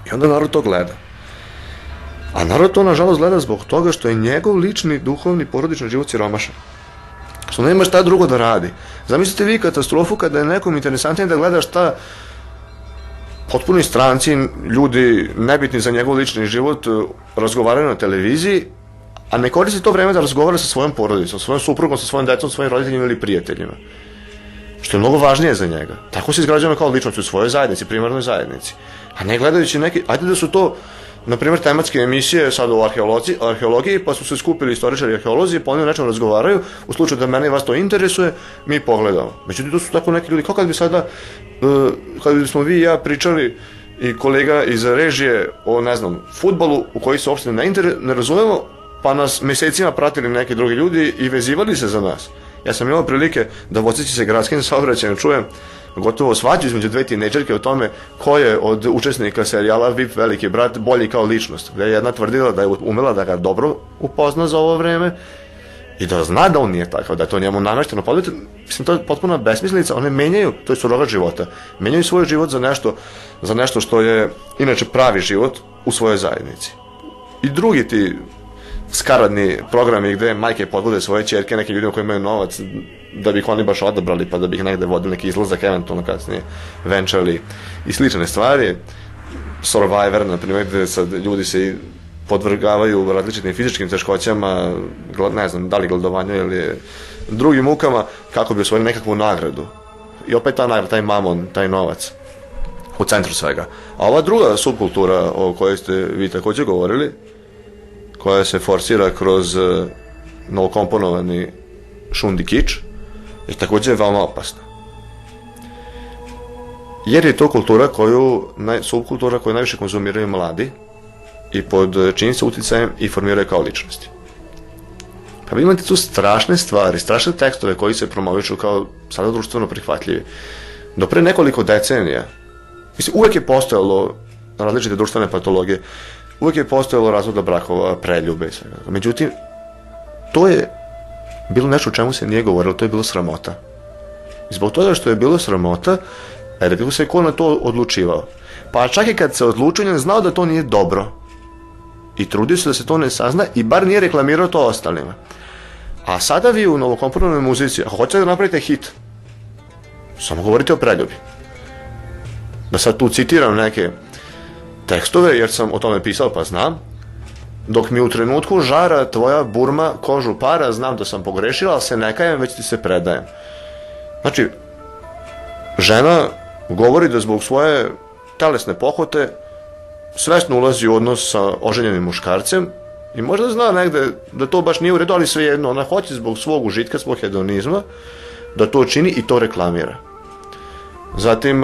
I onda narod to gleda. A narod to, nažalost, gleda zbog toga što je njegov lični, duhovni, porodični život siromašan. Što nema šta drugo da radi. Zamislite vi katastrofu kada je nekom interesantnije da gleda šta potpuni stranci, ljudi nebitni za njegov lični život, razgovaraju na televiziji, a ne koristi to vreme da razgovara sa svojom porodicom, sa svojom suprugom, sa svojim decom, svojim roditeljima ili prijateljima. Što je mnogo važnije za njega. Tako se izgrađujemo kao ličnost u svojoj zajednici, primarnoj zajednici. A ne gledajući neki, ajde da su to, na primjer, tematske emisije sad o arheologiji, pa su se skupili istoričari i arheolozi, pa oni o nečem razgovaraju, u slučaju da mene i vas to interesuje, mi pogledamo. Međutim, to su tako neki ljudi, kao kad bi sada, kad bismo vi i ja pričali i kolega iz režije o, ne znam, fudbalu u koji se uopšte ne razumemo, pa nas mesecima pratili neki drugi ljudi i vezivali se za nas. Ja sam imao prilike da vozeći se gradskim saobraćajem čujem gotovo svađu između dve tinejdžerke o tome ko je od učesnika serijala VIP Veliki brat bolji kao ličnost. Gde je jedna tvrdila da je umela da ga dobro upozna za ovo vreme i da zna da on nije takav, da je to njemu namešteno. Mislim, to je potpuna besmislica. One menjaju, to je surogat života, menjaju svoj život za nešto što je inače pravi život u svojoj zajednici. I drugi ti skaradni programi gde majke podvode svoje ćerke nekim ljudima koji imaju novac da bi ih oni baš odabrali pa da bi ih negde vodili neki izlazak, eventualno kasnije venčali i slične stvari. Survivor, na primjer, gde sad ljudi se podvrgavaju različitim fizičkim teškoćama, ne znam, da li gladovanju ili drugim mukama, kako bi osvojili nekakvu nagradu. I opet ta nagrada, taj mamon, taj novac u centru svega. A ova druga subkultura o kojoj ste vi takođe govorili, koja se forsira kroz novokomponovani šundi kič, je takođe veoma opasna. Jer je to subkultura koju najviše konzumiraju mladi i pod čijim se uticajem i formiraju kao ličnosti. Pa vi imate tu strašne stvari, strašne tekstove koji se promovišu kao sada društveno prihvatljivi. Do pre nekoliko decenija, mislim, uvek je postojalo različite društvene patologije, uvek je postojalo razvoda brakova, preljube i svega. Međutim, to je bilo nešto o čemu se nije govorilo, to je bilo sramota. I zbog toga što je bilo sramota, redko se ko na to odlučivao. Pa čak i kad se odlučio, znao da to nije dobro. I trudio se da se to ne sazna i bar nije reklamirao to ostalima. A sada vi u novokomponovanoj muzici, ako hoćete da napravite hit, samo govorite o preljubi. Da sad tu citiram neke tekstove, jer sam o tome pisao pa znam. Dok mi u trenutku žara tvoja burma kožu para, znam da sam pogrešila, ali se ne kajem, već ti se predajem. Znači, žena govori da zbog svoje telesne pohote svesno ulazi u odnos sa oženjenim muškarcem i možda zna negde da to baš nije u redu, ali svejedno, ona hoće zbog svog užitka, svog hedonizma, da to čini i to reklamira. Zatim,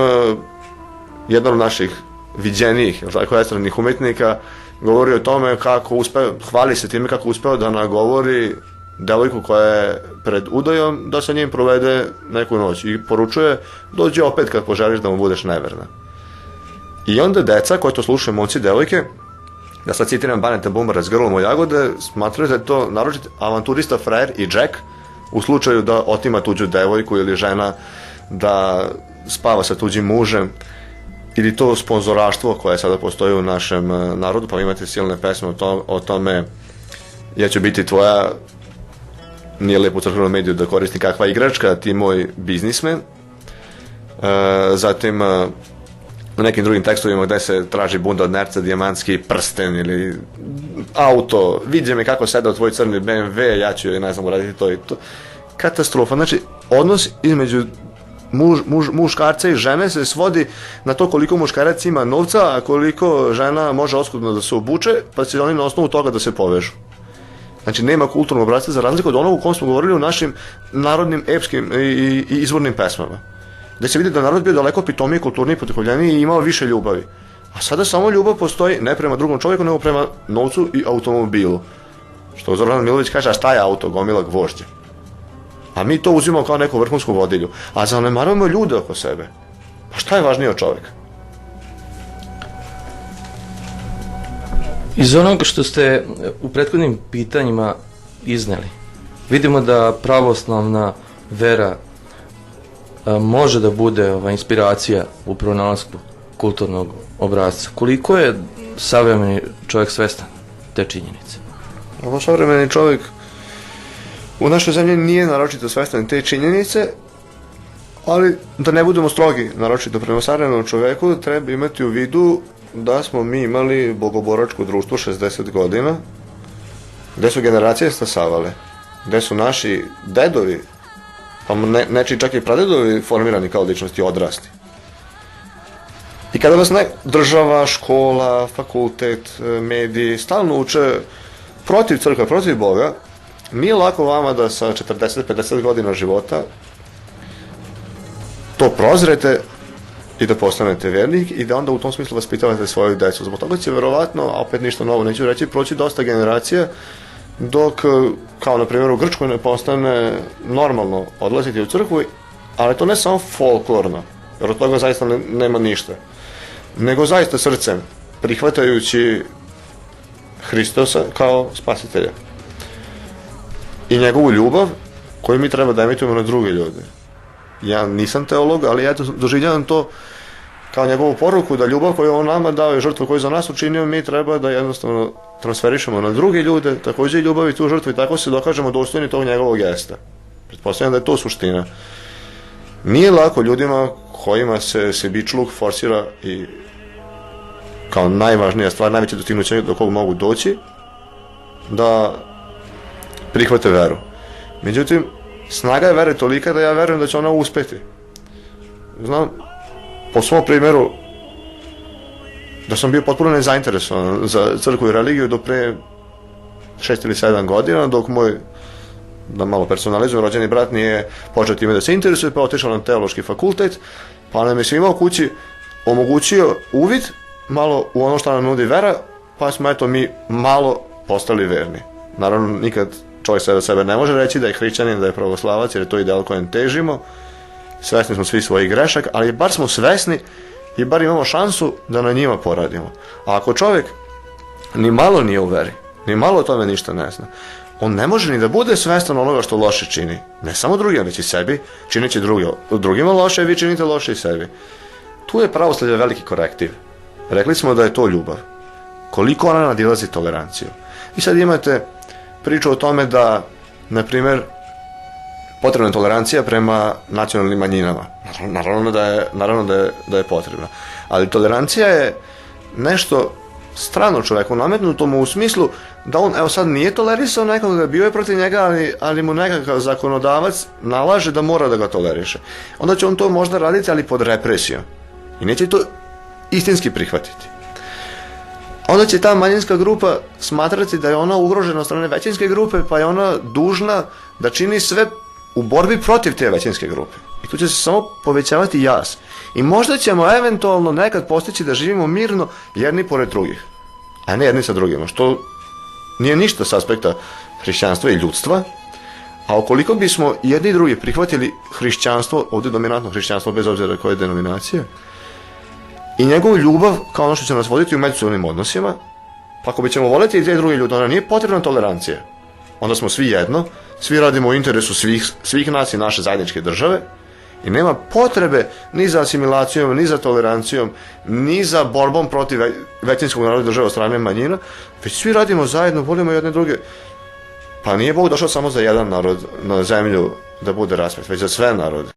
jedan od naših viđenijih, estradnih umetnika, govori o tome kako hvali se time kako uspeo da nagovori devojku koja je pred udajom da sa njim provede neku noć i poručuje, dođi opet kad poželiš da mu budeš neverna. I onda deca koji to slušaju, momci, devojke, da sad citiram Baneta Bumara s Grlom u jagode, smatraju da je to naročit avanturista, frajer i Jack u slučaju da otima tuđu devojku ili žena da spava sa tuđim mužem, ili to sponzoraštvo koje sada postoji u našem narodu, pa imate silne pesme o tome ja ću biti tvoja, nije lepo u crkvenom mediju da koristim kakva igračka, ti moj biznismen. Zatim u nekim drugim tekstovima gde se traži bunda od nerca, dijamantski prsten ili auto, viđe me kako seda u tvoj crni BMW, ja ću, ne znam, uraditi to i to. Katastrofa. Znači, odnos između muškarca i žene se svodi na to koliko muškarac ima novca, a koliko žena može oskudno da se obuče, pa će oni na osnovu toga da se povežu. Znači, nema kulturnog bratstva za razliku od onog u kom smo govorili u našim narodnim, epskim i izvornim pesmama. Gde se vidi da narod bio daleko pitomiji, kulturniji, potihovljeniji i imao više ljubavi. A sada samo ljubav postoji ne prema drugom čovjeku, nego prema novcu i automobilu. Što Zoran Milović kaže, a šta je auto, gomila gvožđa? A mi to uzimamo kao neku vrhunsku vodilju. A zanemarujemo ljude oko sebe. Pa šta je važnije od čovjeka? Iz onoga što ste u prethodnim pitanjima izneli, vidimo da pravoslavna vera može da bude inspiracija u pronalasku kulturnog obrazca. Koliko je savremeni čovjek svestan te činjenice? Ovo savremeni čovjek u našoj zemlji nije naročito svestan te činjenice, ali da ne budemo strogi, naročito prema savremenom čoveku, treba imati u vidu da smo mi imali bogoboračko društvo 60 godina, gde su generacije stasavale, gde su naši dedovi, pa nečiji čak i pradedovi formirani kao ličnosti odrasli. I kada vas država, škola, fakultet, mediji stalno uče protiv crkve, protiv Boga, nije lako vama da sa 40-50 godina života to prozrete i da postanete vernik i da onda u tom smislu vaspitavate svoju decu. Zbog toga će verovatno, a opet ništa novo neću reći, proći dosta generacija dok, kao na primjer u Grčkoj, ne postane normalno odlaziti u crkvu, ali to ne samo folklorno, jer od toga zaista nema ništa, nego zaista srcem, prihvatajući Hristosa kao spasitelja i njegovu ljubav koju mi treba da emitujemo na druge ljude. Ja nisam teolog, ali ja doživljavam to kao njegovu poruku da ljubav koju on nama dao i žrtvu koju za nas učinio, mi treba da jednostavno transferišemo na druge ljude, takođe i ljubav i tu žrtvu, i tako se dokažemo dostojni tog njegovog gesta. Pretpostavljam da je to suština. Nije lako ljudima kojima se sebičluk forsira i kao najvažnija stvar, najveće dostignuće do kog mogu doći, da prihvate veru. Međutim, snaga je vere tolika da ja verujem da će ona uspeti. Znam, po svom primjeru, da sam bio potpuno nezainteresovan za crkvu i religiju do pre 6 ili 7 godina, dok moj, da malo personalizujem, rođeni brat nije počeo time da se interesuje, pa otišao na teološki fakultet, pa nam je svima u kući omogućio uvid malo u ono što nam nudi vera, pa smo eto mi malo postali verni. Naravno, nikad čovjek sebe ne može reći da je hrišćanin, da je pravoslavac, jer je to ideal kojem težimo. Svesni smo svi svojih grešaka, ali bar smo svesni i bar imamo šansu da na njima poradimo. A ako čovjek ni malo nije u veri, ni malo o tome ništa ne zna, on ne može ni da bude svestan onoga što loše čini. Ne samo drugima, već i sebi. Čineći drugima loše, vi činite loše i sebi. Tu je pravoslavlje veliki korektiv. Rekli smo da je to ljubav. Koliko ona nadilazi toleranciju. I sad imate priču o tome da, na primjer, potrebna je tolerancija prema nacionalnim manjinama. Naravno da je potrebna. Ali tolerancija je nešto strano čoveku, nametnuto mu u smislu da on, evo sad, nije tolerisao nekoga, bio je protiv njega, ali mu nekakav zakonodavac nalaže da mora da ga toleriše. Onda će on to možda raditi, ali pod represijom. I neće to istinski prihvatiti. Onda će ta manjinska grupa smatrati da je ona ugrožena od strane većinske grupe, pa je ona dužna da čini sve u borbi protiv te većinske grupe. I tu će se samo povećavati jaz. I možda ćemo eventualno nekad postići da živimo mirno jedni pored drugih, a ne jedni sa drugima, što nije ništa s aspekta hrišćanstva i ljudstva. A ukoliko bismo jedni i drugi prihvatili hrišćanstvo, ovdje dominantno hrišćanstvo bez obzira koje denominacije, i njegovu ljubav kao ono što će nas voditi u međusobnim odnosima, pa ako ćemo voljeti i te druge ljude, onda nije potrebna tolerancija. Onda smo svi jedno, svi radimo u interesu svih nas i naše zajedničke države i nema potrebe ni za asimilacijom, ni za tolerancijom, ni za borbom protiv većinskog naroda države od strane manjina, već svi radimo zajedno, volimo jedne druge. Pa nije Bog došao samo za jedan narod na zemlju da bude raspet, već za sve narode.